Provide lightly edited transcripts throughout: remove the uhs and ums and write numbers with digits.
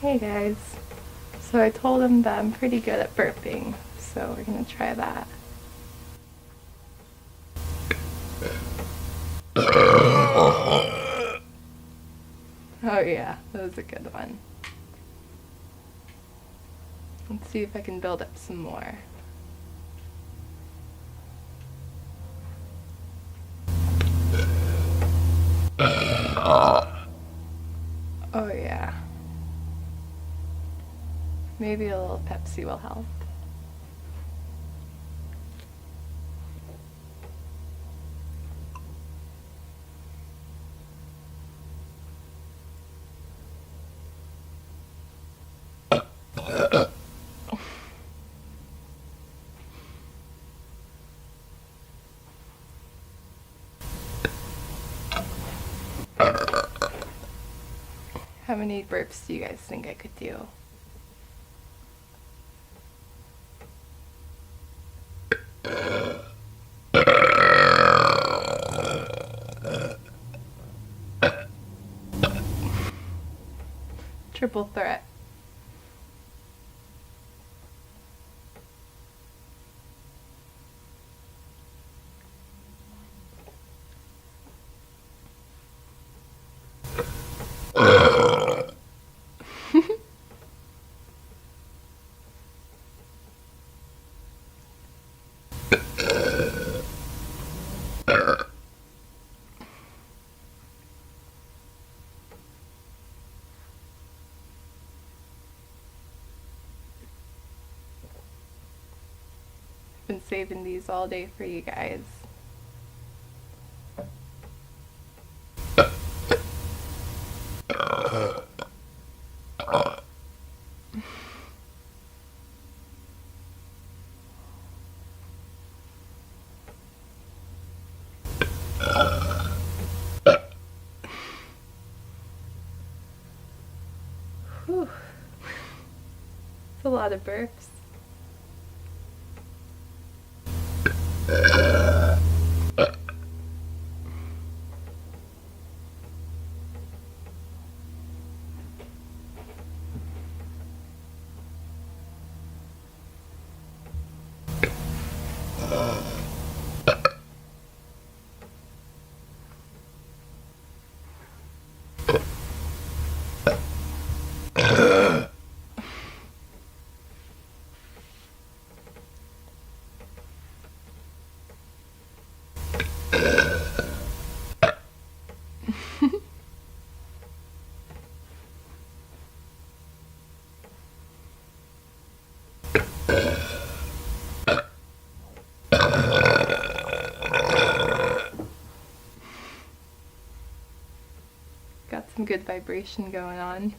Hey guys. So I told him that I'm pretty good at burping, so we're gonna try that. Oh yeah, that was a good one. Let's see if I can build up some more. Oh yeah. Maybe a little Pepsi will help. How many burps do you guys think I could do? Triple threat. Been saving these all day for you guys. Whew. It's a lot of burps. Got some good vibration going on.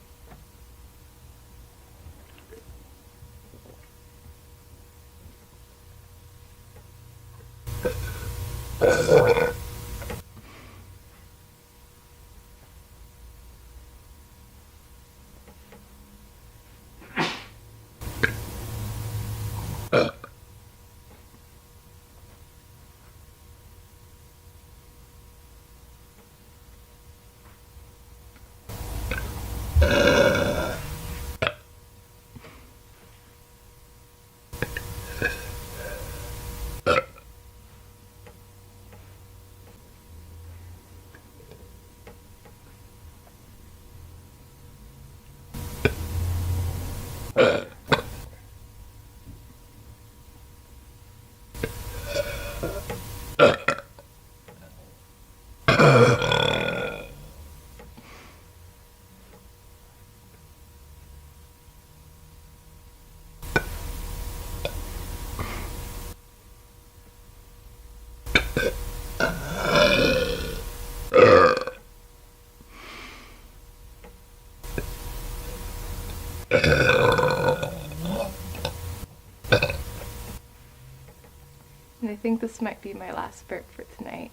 And I think this might be my last burp for tonight.